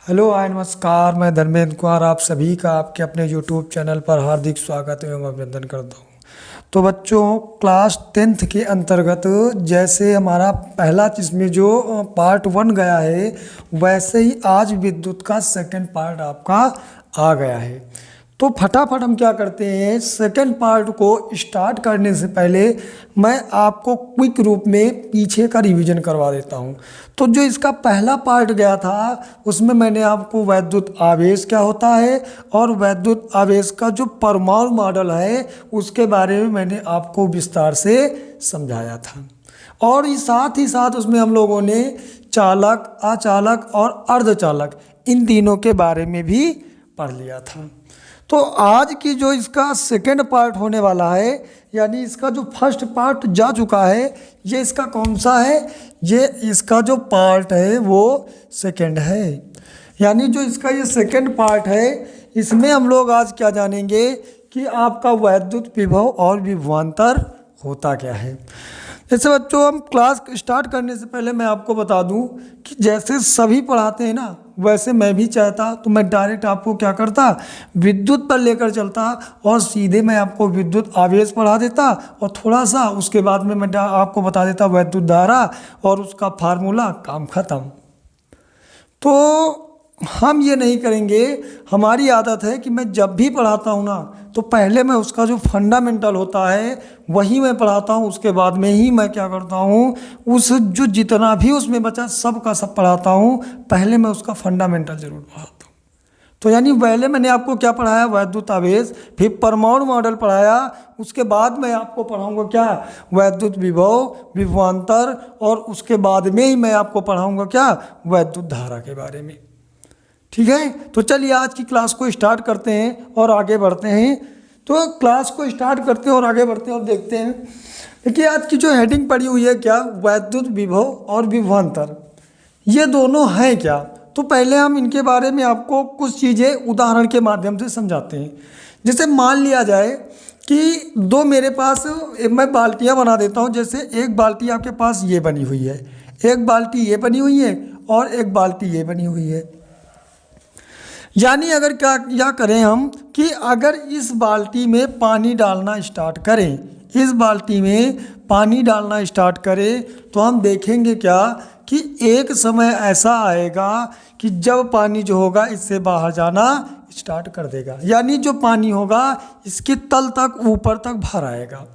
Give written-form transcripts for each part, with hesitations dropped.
Hello hi नमस्कार। मैं धर्मेंद्र कुमार आप सभी का आपके अपने यूट्यूब चैनल पर हार्दिक स्वागत एवं अभिनंदन करता हूँ। तो बच्चों, क्लास 10th के अंतर्गत जैसे हमारा पहला जिसमें जो पार्ट 1 गया है, वैसे ही आज विद्युत का सेकंड पार्ट आपका आ गया है। तो फटाफट हम क्या करते हैं, सेकंड पार्ट को स्टार्ट करने से पहले मैं आपको क्विक रूप में पीछे का रिवीजन करवा देता हूं। तो जो इसका पहला पार्ट गया था उसमें मैंने आपको वैद्युत आवेश क्या होता है और वैद्युत आवेश का जो परमाणु मॉडल है उसके बारे में मैंने आपको विस्तार से समझाया था। और साथ ही साथ उसमें हम लोगों ने चालक, अचालक और अर्धचालक इन तीनों के बारे में भी पढ़ लिया था। तो आज की जो इसका सेकंड पार्ट होने वाला है, यानी इसका जो फर्स्ट पार्ट जा चुका है, ये इसका कौन सा है, ये इसका जो पार्ट है वो सेकंड है। यानी जो इसका ये सेकंड पार्ट है, इसमें हम लोग आज क्या जानेंगे कि आपका वैद्युत विभव और विभवांतर होता क्या है। जैसे बच्चों, हम क्लास स्टार्ट करने से पहले मैं आपको बता दूं कि जैसे सभी पढ़ाते हैं ना, वैसे मैं भी चाहता तो मैं डायरेक्ट आपको क्या करता, विद्युत पर लेकर चलता और सीधे मैं आपको विद्युत आवेश पढ़ा देता और थोड़ा सा उसके बाद में मैं आपको बता देता वैद्युत धारा और उसका फार्मूला, काम खत्म। तो हम ये नहीं करेंगे। हमारी आदत है कि मैं जब भी पढ़ाता हूँ ना, तो पहले मैं उसका जो फंडामेंटल होता है वही मैं पढ़ाता हूँ, उसके बाद में ही मैं क्या करता हूँ, उस जो जितना भी उसमें बचा सब का सब पढ़ाता हूँ। पहले मैं उसका फंडामेंटल जरूर पढ़ाता हूँ। तो यानी पहले मैंने आपको क्या पढ़ाया, वैद्युत आवेश, फिर परमाणु मॉडल पढ़ाया, उसके बाद मैं आपको पढ़ाऊंगा क्या, वैद्युत विभव, विभवांतर, और उसके बाद में ही मैं आपको पढ़ाऊंगा क्या, वैद्युत धारा के बारे में। ठीक है, तो चलिए आज की क्लास को स्टार्ट करते हैं और आगे बढ़ते हैं। तो क्लास को स्टार्ट करते हैं और आगे बढ़ते हैं और देखते हैं। देखिए आज की जो हेडिंग पड़ी हुई है क्या, वैद्युत विभव और विभवांतर, ये दोनों हैं क्या। तो पहले हम इनके बारे में आपको कुछ चीज़ें उदाहरण के माध्यम से समझाते हैं। जैसे मान लिया जाए कि दो मेरे पास, मैं बाल्टियाँ बना देता हूँ। जैसे एक बाल्टी आपके पास ये बनी हुई है, एक बाल्टी ये बनी हुई है और एक बाल्टी ये बनी हुई है। यानी अगर क्या करें हम कि अगर इस बाल्टी में पानी डालना स्टार्ट करें, इस बाल्टी में पानी डालना स्टार्ट करें, तो हम देखेंगे क्या कि एक समय ऐसा आएगा कि जब पानी जो होगा इससे बाहर जाना स्टार्ट कर देगा। यानी जो पानी होगा इसके तल तक, ऊपर तक भर आएगा।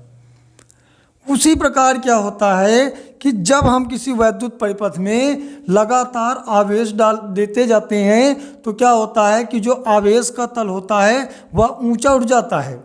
उसी प्रकार क्या होता है कि जब हम किसी वैद्युत परिपथ में लगातार आवेश डाल देते जाते हैं तो क्या होता है कि जो आवेश का तल होता है वह ऊंचा उठ जाता है।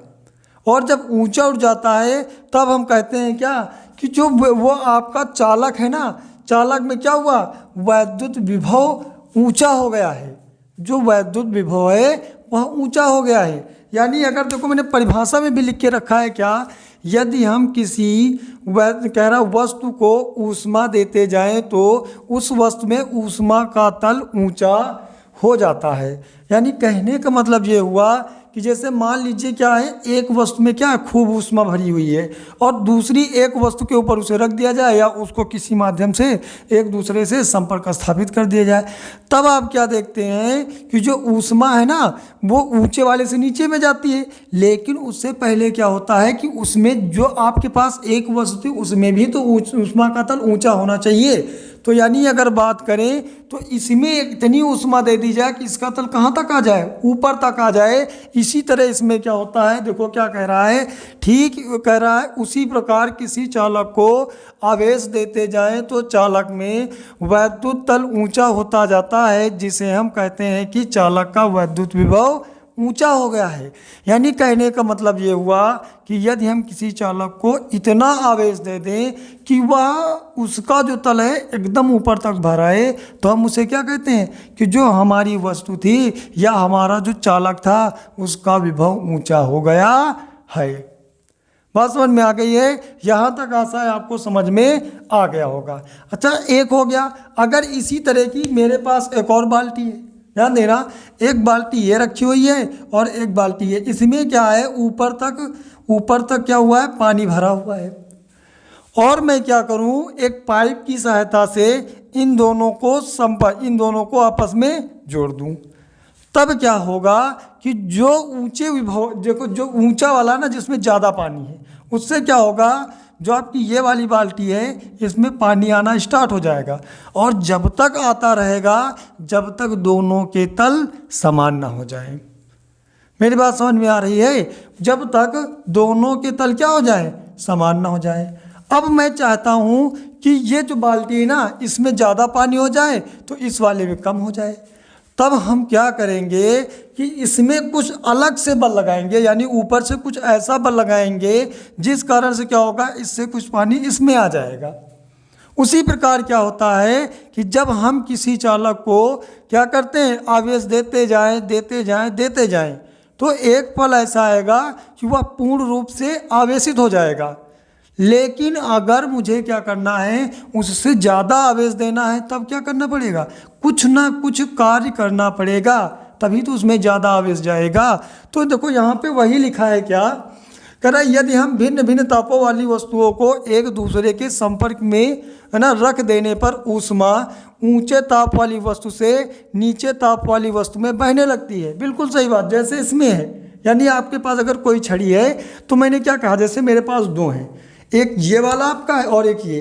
और जब ऊंचा उठ जाता है तब हम कहते हैं क्या कि जो वो आपका चालक है ना, चालक में क्या हुआ, वैद्युत विभव ऊंचा हो गया है। जो वैद्युत विभव है वह ऊंचा हो गया है। यानी अगर देखो मैंने परिभाषा में भी लिख के रखा है क्या, यदि हम किसी कह रहा वस्तु को ऊष्मा देते जाएं तो उस वस्तु में ऊष्मा का तल ऊंचा हो जाता है। यानी कहने का मतलब ये हुआ कि जैसे मान लीजिए क्या है, एक वस्तु में क्या है, खूब ऊष्मा भरी हुई है और दूसरी एक वस्तु के ऊपर उसे रख दिया जाए या उसको किसी माध्यम से एक दूसरे से संपर्क स्थापित कर दिया जाए, तब आप क्या देखते हैं कि जो ऊष्मा है ना वो ऊंचे वाले से नीचे में जाती है। लेकिन उससे पहले क्या होता है कि उसमें जो आपके पास एक वस्तु थी उसमें भी तो ऊष्मा का तल ऊंचा होना चाहिए। तो यानी अगर बात करें तो इसमें इतनी ऊष्मा दे दी जाए कि इसका तल कहाँ तक आ जाए, ऊपर तक आ जाए। इसी तरह इसमें क्या होता है, देखो क्या कह रहा है, ठीक कह रहा है। उसी प्रकार किसी चालक को आवेश देते जाएं तो चालक में वैद्युत तल ऊंचा होता जाता है, जिसे हम कहते हैं कि चालक का वैद्युत विभव ऊंचा हो गया है। यानी कहने का मतलब ये हुआ कि यदि हम किसी चालक को इतना आवेश दे दें कि वह उसका जो तल है एकदम ऊपर तक भर आए, तो हम उसे क्या कहते हैं कि जो हमारी वस्तु थी या हमारा जो चालक था उसका विभव ऊंचा हो गया है। बात समझ में आ गई है? यहाँ तक आशा है आपको समझ में आ गया होगा। अच्छा, एक हो गया। अगर इसी तरह की मेरे पास एक और बाल्टी है, ध्यान देना, एक बाल्टी ये रखी हुई है और एक बाल्टी है। इसमें क्या है, ऊपर तक क्या हुआ है, पानी भरा हुआ है। और मैं क्या करूं, एक पाइप की सहायता से इन दोनों को इन दोनों को आपस में जोड़ दूं, तब क्या होगा कि जो ऊंचे विभव, देखो जो ऊंचा वाला ना जिसमें ज़्यादा पानी है, उससे क्या होगा, जो आपकी ये वाली बाल्टी है इसमें पानी आना स्टार्ट हो जाएगा, और जब तक आता रहेगा जब तक दोनों के तल समान ना हो जाए। मेरी बात समझ में आ रही है? जब तक दोनों के तल क्या हो जाए, समान ना हो जाए। अब मैं चाहता हूँ कि ये जो बाल्टी है ना इसमें ज़्यादा पानी हो जाए तो इस वाले में कम हो जाए। तब हम क्या करेंगे कि इसमें कुछ अलग से बल लगाएंगे, यानी ऊपर से कुछ ऐसा बल लगाएंगे जिस कारण से क्या होगा, इससे कुछ पानी इसमें आ जाएगा। उसी प्रकार क्या होता है कि जब हम किसी चालक को क्या करते हैं, आवेश देते जाएं देते जाएं देते जाएं, तो एक पल ऐसा आएगा कि वह पूर्ण रूप से आवेशित हो जाएगा। लेकिन अगर मुझे क्या करना है, उससे ज़्यादा आवेश देना है, तब क्या करना पड़ेगा, कुछ ना कुछ कार्य करना पड़ेगा, तभी तो उसमें ज़्यादा आवेश जाएगा। तो देखो यहाँ पे वही लिखा है, क्या कह रहा है, यदि हम भिन्न भिन्न तापों वाली वस्तुओं को एक दूसरे के संपर्क में है ना रख देने पर ऊष्मा ऊंचे ताप वाली वस्तु से नीचे ताप वाली वस्तु में बहने लगती है। बिल्कुल सही बात, जैसे इसमें है, यानी आपके पास अगर कोई छड़ी है तो मैंने क्या कहा, जैसे मेरे पास दो हैं, एक ये वाला आपका है और एक ये।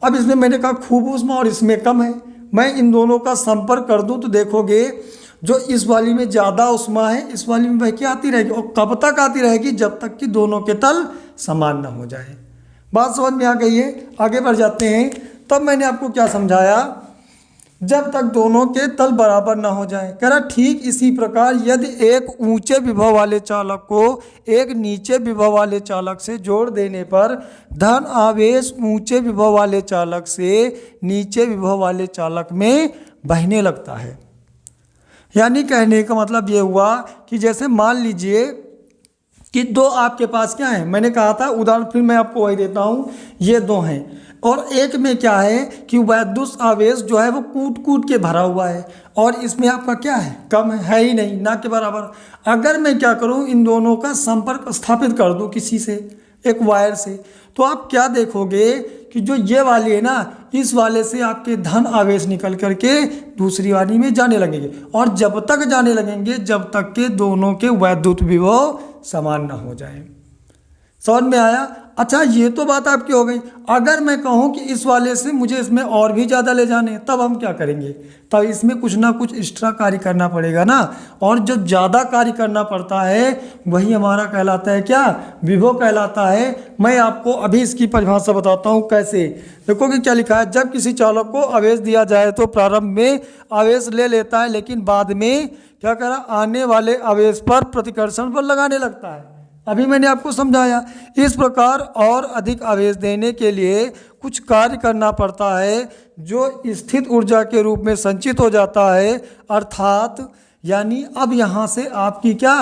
अब इसमें मैंने कहा खूब ऊष्मा और इसमें कम है, मैं इन दोनों का संपर्क कर दूं तो देखोगे जो इस वाली में ज़्यादा ऊष्मा है इस वाली में बह के आती रहेगी, और कब तक आती रहेगी, जब तक कि दोनों के तल समान ना हो जाए। बात समझ में आ गई है? आगे बढ़ जाते हैं। तब मैंने आपको क्या समझाया, जब तक दोनों के तल बराबर ना हो जाए। कह रहा ठीक इसी प्रकार यदि एक ऊंचे विभव वाले चालक को एक नीचे विभव वाले चालक से जोड़ देने पर धन आवेश ऊंचे विभव वाले चालक से नीचे विभव वाले चालक में बहने लगता है। यानी कहने का मतलब ये हुआ कि जैसे मान लीजिए कि दो आपके पास क्या है, मैंने कहा था उदाहरण फिर मैं आपको वही देता हूँ, ये दो हैं और एक में क्या है कि वैद्युत आवेश जो है वो कूट कूट के भरा हुआ है और इसमें आपका क्या है, कम है ही नहीं, ना के बराबर। अगर मैं क्या करूं, इन दोनों का संपर्क स्थापित कर दूं किसी से, एक वायर से, तो आप क्या देखोगे कि जो ये वाली है ना, इस वाले से आपके धन आवेश निकल करके दूसरी वाली में जाने लगेंगे, और जब तक जाने लगेंगे जब तक के दोनों के वैद्युत विभव समान ना हो जाए। समझ में आया? अच्छा, ये तो बात आपकी हो गई। अगर मैं कहूँ कि इस वाले से मुझे इसमें और भी ज़्यादा ले जाने, तब हम क्या करेंगे, तब इसमें कुछ ना कुछ एक्स्ट्रा कार्य करना पड़ेगा ना, और जो ज़्यादा कार्य करना पड़ता है वही हमारा कहलाता है क्या, विभव कहलाता है। मैं आपको अभी इसकी परिभाषा बताता हूँ कैसे। देखो कि क्या लिखा है, जब किसी चालक को आवेश दिया जाए तो प्रारंभ में आवेश ले लेता है, लेकिन बाद में क्या करा, आने वाले आवेश पर प्रतिकर्षण बल लगाने लगता है। अभी मैंने आपको समझाया। इस प्रकार और अधिक आवेश देने के लिए कुछ कार्य करना पड़ता है जो स्थित ऊर्जा के रूप में संचित हो जाता है, अर्थात यानी अब यहाँ से आपकी क्या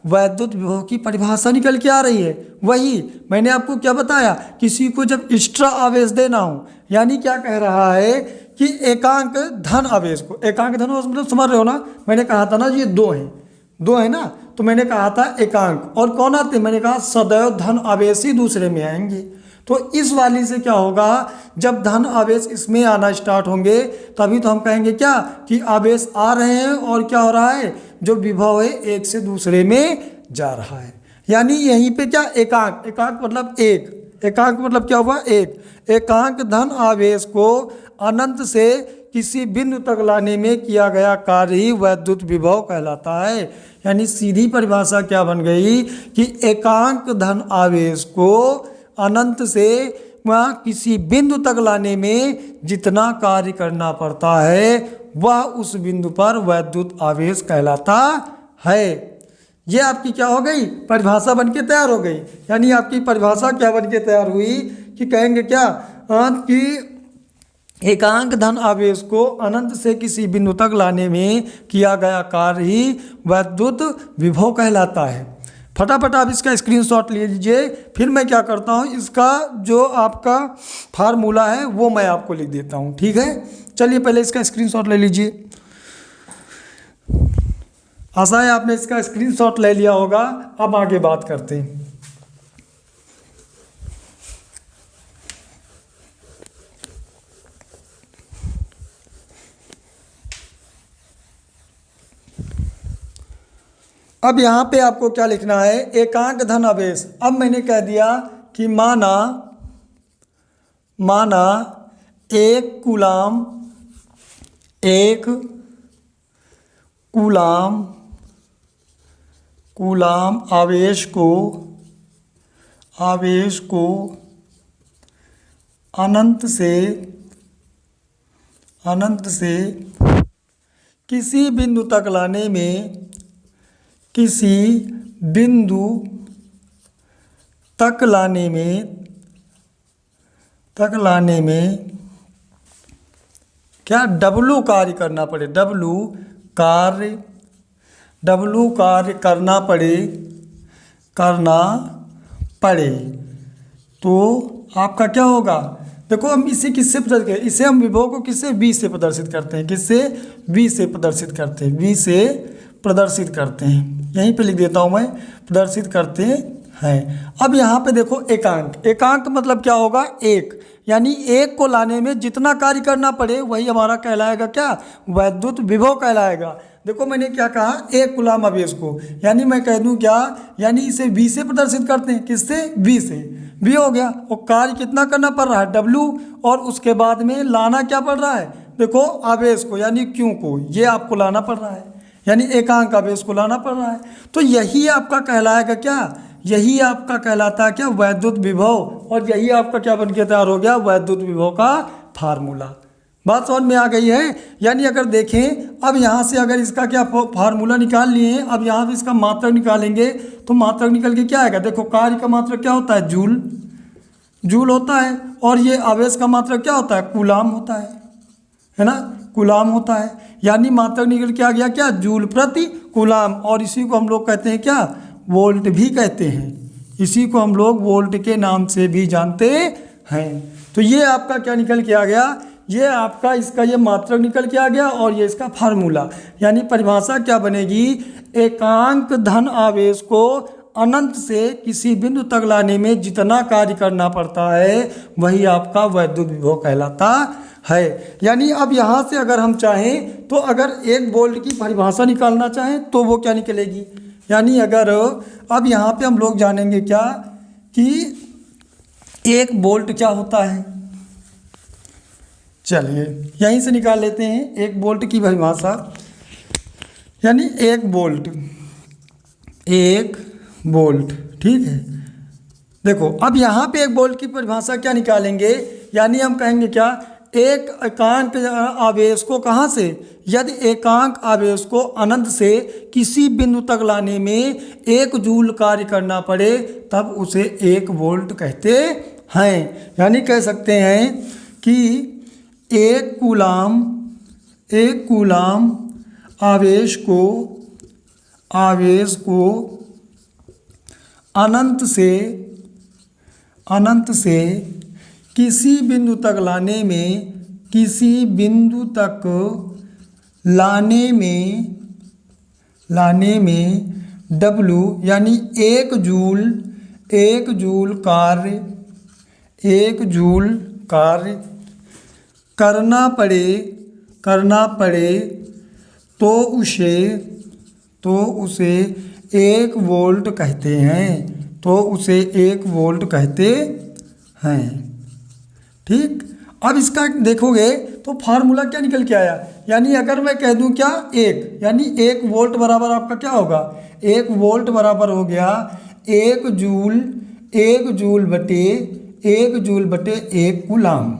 वैद्युत विभव की परिभाषा निकल के आ रही है। वही मैंने आपको क्या बताया, किसी को जब एक्स्ट्रा आवेश देना हो, यानी क्या कह रहा है कि एकांक धन आवेश को, एकांक धन आवेश मतलब समझ रहे हो ना, मैंने कहा था ना ये दो है ना, तो मैंने कहा था एकांक, और कौन आते, मैंने कहा सदैव धन आवेश ही दूसरे में आएंगे। तो इस वाली से क्या होगा, जब धन आवेश इसमें आना स्टार्ट होंगे तभी तो हम कहेंगे क्या कि आवेश आ रहे हैं, और क्या हो रहा है, जो विभव है एक से दूसरे में जा रहा है। यानी यहीं पे क्या एकांक, एकांक मतलब एक, एकांक मतलब क्या हुआ, एक। एकांक धन आवेश को अनंत से किसी बिंदु तक लाने में किया गया कार्य ही वैद्युत विभव कहलाता है। यानी सीधी परिभाषा क्या बन गई कि एकांक धन आवेश को अनंत से किसी बिंदु तक लाने में जितना कार्य करना पड़ता है वह उस बिंदु पर वैद्युत आवेश कहलाता है। ये आपकी क्या हो गई, परिभाषा बन के तैयार हो गई। यानी आपकी परिभाषा क्या बन के तैयार हुई कि कहेंगे क्या कि एकांक धन आवेश को अनंत से किसी बिंदु तक लाने में किया गया कार्य ही वैद्युत विभव कहलाता है। फटाफट आप इसका स्क्रीनशॉट ले लीजिए, फिर मैं क्या करता हूँ, इसका जो आपका फार्मूला है वो मैं आपको लिख देता हूँ, ठीक है। चलिए पहले इसका स्क्रीनशॉट ले लीजिए। आशा है आपने इसका स्क्रीनशॉट ले लिया होगा। अब आगे बात करते हैं। अब यहाँ पे आपको क्या लिखना है, एकांक धन आवेश। अब मैंने कह दिया कि माना एक कूलाम आवेश को अनंत से किसी बिंदु तक लाने में क्या W कार्य करना पड़े, W कार्य करना पड़े तो आपका क्या होगा। देखो हम इसे किससे प्रदर्शित करें, इसे हम विभव को किससे V से प्रदर्शित करते हैं, किससे V से प्रदर्शित करते हैं, V से प्रदर्शित करते हैं। यहीं पे लिख देता हूँ मैं, प्रदर्शित करते हैं। अब यहाँ पे देखो एकांक मतलब क्या होगा, एक, यानी एक को लाने में जितना कार्य करना पड़े वही हमारा कहलाएगा क्या, वैद्युत विभव कहलाएगा। देखो मैंने क्या कहा, एक कूलाम आवेश को, यानी मैं कह दूं क्या, यानी इसे V से प्रदर्शित करते हैं, किससे, V से। V हो गया, और कार्य कितना करना पड़ रहा है, W, और उसके बाद में लाना क्या पड़ रहा है, देखो आवेश को यानी Q को, ये आपको लाना पड़ रहा है, यानी एकांक आवेश को लाना पड़ रहा है। तो यही आपका कहलाएगा क्या, यही आपका कहलाता है क्या, वैद्युत विभव, और यही आपका क्या बन के तैयार हो गया, वैद्युत विभव का फार्मूला। बात समझ में आ गई है। यानी अगर देखें, अब यहाँ से अगर इसका क्या फार्मूला निकाल लिए हैं, अब यहाँ से इसका मात्रक निकालेंगे तो मात्रक निकल के क्या आएगा, देखो कार्य का मात्रक क्या होता है, जूल होता है, और ये आवेश का मात्रक क्या होता है, कूलाम होता है ना, कूलाम होता है। यानी मात्रक निकल के आ गया क्या, जूल प्रति कूलाम, और इसी को हम लोग कहते हैं क्या, वोल्ट भी कहते हैं, इसी को हम लोग वोल्ट के नाम से भी जानते हैं। तो ये आपका क्या निकल के आ गया, ये आपका इसका ये मात्रक निकल के आ गया, और ये इसका फार्मूला, यानी परिभाषा क्या बनेगी, एकांक धन आवेश को अनंत से किसी बिंदु तक लाने में जितना कार्य करना पड़ता है वही आपका वैद्युत विभव कहलाता है। यानी अब यहाँ से अगर हम चाहें तो अगर एक वोल्ट की परिभाषा निकालना चाहें तो वो क्या निकलेगी, यानी अगर अब यहाँ पे हम लोग जानेंगे क्या कि एक वोल्ट क्या होता है। चलिए यहीं से निकाल लेते हैं एक वोल्ट की परिभाषा, यानी एक वोल्ट, ठीक है। देखो अब यहाँ पे एक वोल्ट की परिभाषा क्या निकालेंगे, यानी हम कहेंगे क्या, एक एकांक आवेश को कहाँ से, यदि एकांक आवेश को अनंत से किसी बिंदु तक लाने में 1 जूल कार्य करना पड़े तब उसे 1 वोल्ट कहते हैं। यानी कह सकते हैं कि एक कूलाम आवेश को अनंत से किसी बिंदु तक लाने में W यानी 1 जूल कार्य करना पड़े तो उसे 1 वोल्ट कहते हैं, ठीक। अब इसका देखोगे तो फार्मूला क्या निकल के आया, यानी अगर मैं कह दूं क्या, यानी 1 वोल्ट बराबर आपका क्या होगा, 1 वोल्ट बराबर हो गया 1 जूल बटे 1 कूलाम,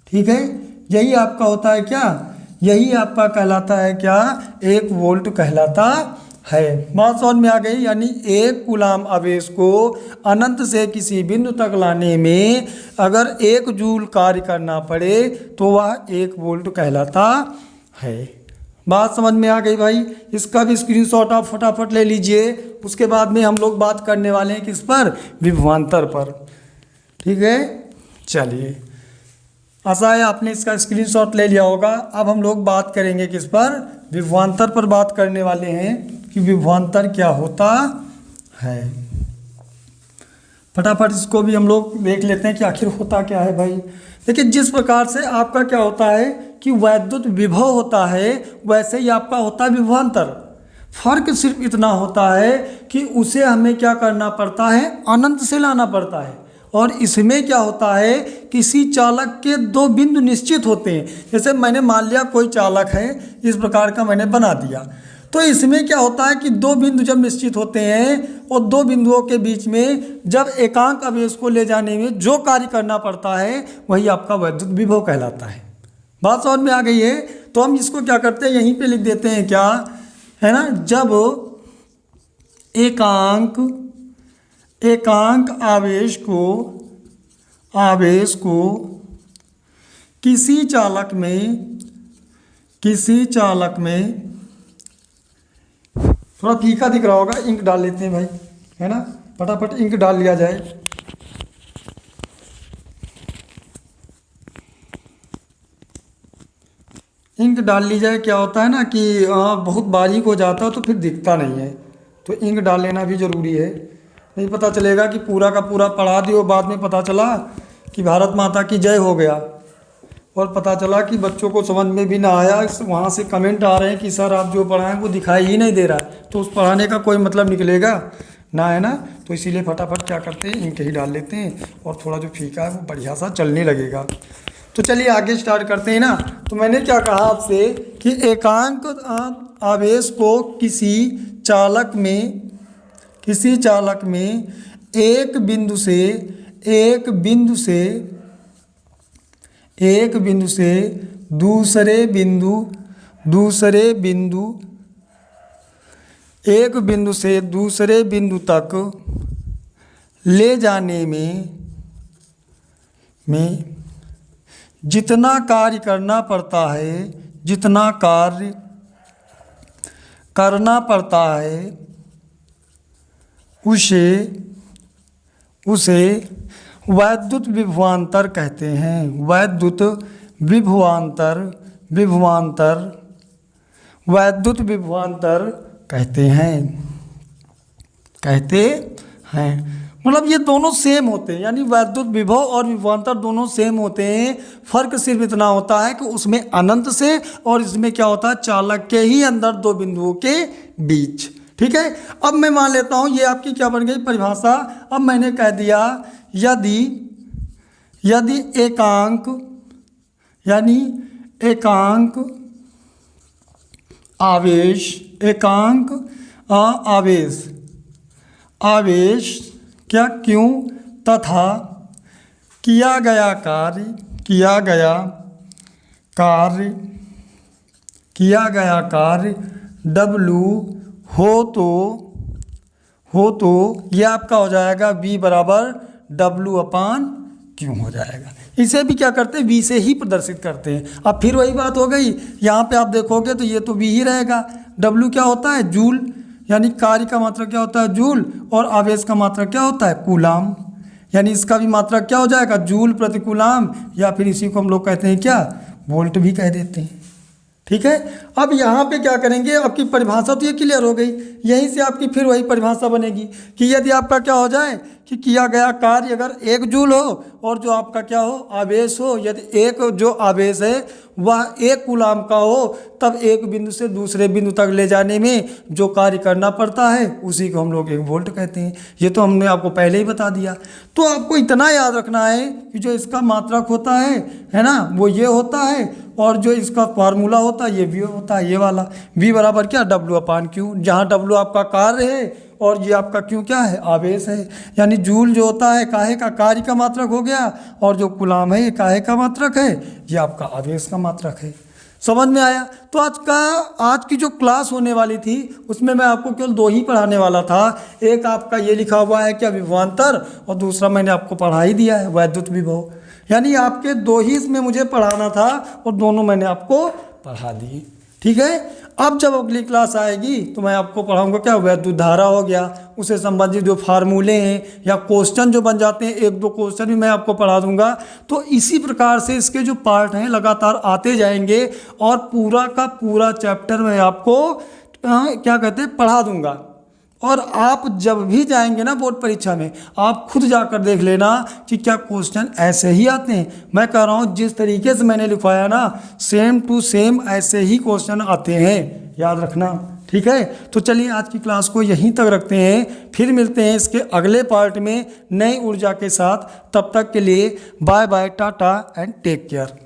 ठीक है। यही आपका होता है क्या, यही आपका कहलाता है क्या, 1 वोल्ट कहलाता है। बात समझ में आ गई। यानी 1 कूलाम आवेश को अनंत से किसी बिंदु तक लाने में अगर 1 जूल कार्य करना पड़े तो वह 1 वोल्ट कहलाता है। बात समझ में आ गई भाई। इसका भी स्क्रीनशॉट आप फटाफट ले लीजिए। उसके बाद में हम लोग बात करने वाले हैं किस पर, विभवांतर पर, ठीक है। चलिए आशा है आपने इसका स्क्रीनशॉट ले लिया होगा। अब हम लोग बात करेंगे किस पर, विभवांतर पर बात करने वाले हैं कि विभवांतर क्या होता है। फटाफट इसको भी हम लोग देख लेते हैं कि आखिर होता क्या है भाई। देखिए जिस प्रकार से आपका क्या होता है कि वैद्युत विभव होता है वैसे ही आपका होता है विभवांतर। फर्क सिर्फ इतना होता है कि उसे हमें क्या करना पड़ता है, अनंत से लाना पड़ता है। और इसमें क्या होता है, किसी चालक के दो बिंदु निश्चित होते हैं। जैसे मैंने मान लिया कोई चालक है, इस प्रकार का मैंने बना दिया, तो इसमें क्या होता है कि दो बिंदु जब निश्चित होते हैं और दो बिंदुओं के बीच में जब एकांक आवेश को ले जाने में जो कार्य करना पड़ता है वही आपका वैद्युत विभव कहलाता है। बात समझ में आ गई है? तो हम इसको क्या करते हैं, यहीं पे लिख देते हैं, क्या है ना, जब एकांक आवेश को किसी चालक में थोड़ा फीका दिख रहा होगा, इंक डाल लेते हैं भाई, है ना, फटाफट इंक डाल लिया जाए। इंक डाल ली जाए, क्या होता है ना कि बहुत बारीक हो जाता है तो फिर दिखता नहीं है, तो इंक डाल लेना भी ज़रूरी है। नहीं पता चलेगा कि पूरा का पूरा पढ़ा दियो, बाद में पता चला कि भारत माता की जय हो गया और पता चला कि बच्चों को समझ में भी ना आया, वहाँ से कमेंट आ रहे हैं कि सर आप जो पढ़ाएं वो दिखाई ही नहीं दे रहा है, तो उस पढ़ाने का कोई मतलब निकलेगा ना, है ना। तो इसीलिए फटाफट क्या करते हैं, इंक ही डाल लेते हैं और थोड़ा जो फीका है वो बढ़िया सा चलने लगेगा। तो चलिए आगे स्टार्ट करते हैं ना। तो मैंने क्या कहा आपसे कि एकांक आवेश को किसी चालक में एक बिंदु से दूसरे बिंदु तक ले जाने में जितना कार्य करना पड़ता है उसे वैद्युत विभवांतर कहते हैं। वैद्युत विभवांतर कहते हैं। मतलब ये दोनों सेम होते हैं, यानी वैद्युत विभव और विभवांतर दोनों सेम होते हैं। फर्क सिर्फ इतना होता है कि उसमें अनंत से और इसमें क्या होता है, चालक के ही अंदर दो बिंदुओं के बीच। ठीक है, अब मैं मान लेता हूँ ये आपकी क्या बन गई परिभाषा। अब मैंने कह दिया यदि एकांक आवेश क्या, क्यों तथा किया गया कार्य W हो तो यह आपका हो जाएगा V बराबर W/Q हो जाएगा। इसे भी क्या करते हैं, V से ही प्रदर्शित करते हैं। अब फिर वही बात हो गई, यहाँ पे आप देखोगे तो ये तो V ही रहेगा। W क्या होता है, जूल, यानी कार्य का मात्रक क्या होता है, जूल, और आवेश का मात्रक क्या होता है, कूलाम, यानी इसका भी मात्रक क्या हो जाएगा, जूल प्रति कूलाम, या फिर इसी को हम लोग कहते हैं क्या, वोल्ट भी कह देते हैं। ठीक है, अब यहाँ पे क्या करेंगे, आपकी परिभाषा तो ये क्लियर हो गई। यहीं से आपकी फिर वही परिभाषा बनेगी कि यदि आपका क्या हो जाए कि किया गया कार्य अगर 1 जूल हो और जो आपका क्या हो, आवेश हो, यदि एक जो आवेश है वह 1 कूलाम का हो, तब एक बिंदु से दूसरे बिंदु तक ले जाने में जो कार्य करना पड़ता है उसी को हम लोग 1 वोल्ट कहते हैं। ये तो हमने आपको पहले ही बता दिया। तो आपको इतना याद रखना है कि जो इसका मात्रक होता है ना, वो ये होता है, और जो इसका फार्मूला होता है ये V होता है, ये वाला V बराबर क्या, W/Q, जहाँ W आपका कार्य है और ये आपका Q क्या है, आवेश है। यानी जूल जो होता है काहे का, कार्य का मात्रक हो गया, और जो कूलाम है ये काहे का मात्रक है, ये आपका आवेश का मात्रक है। समझ में आया? तो आज की जो क्लास होने वाली थी उसमें मैं आपको केवल 2 ही पढ़ाने वाला था। एक आपका ये लिखा हुआ है क्या, विभवांतर, और दूसरा मैंने आपको पढ़ा ही दिया है वैद्युत विभव। यानी आपके 2 ही इसमें मुझे पढ़ाना था और दोनों मैंने आपको पढ़ा दिए। ठीक है, अब जब अगली क्लास आएगी तो मैं आपको पढ़ाऊंगा क्या, वैद्युत धारा हो गया, उससे संबंधित जो फार्मूले हैं या क्वेश्चन जो बन जाते हैं, 1-2 क्वेश्चन भी मैं आपको पढ़ा दूंगा। तो इसी प्रकार से इसके जो पार्ट हैं लगातार आते जाएंगे और पूरा का पूरा चैप्टर मैं आपको क्या कहते हैं, पढ़ा दूंगा। और आप जब भी जाएंगे ना बोर्ड परीक्षा में, आप खुद जाकर देख लेना कि क्या क्वेश्चन ऐसे ही आते हैं। मैं कह रहा हूँ जिस तरीके से मैंने लिखवाया ना, सेम टू सेम ऐसे ही क्वेश्चन आते हैं, याद रखना। ठीक है, तो चलिए आज की क्लास को यहीं तक रखते हैं, फिर मिलते हैं इसके अगले पार्ट में नई ऊर्जा के साथ। तब तक के लिए bye bye, tata and take care.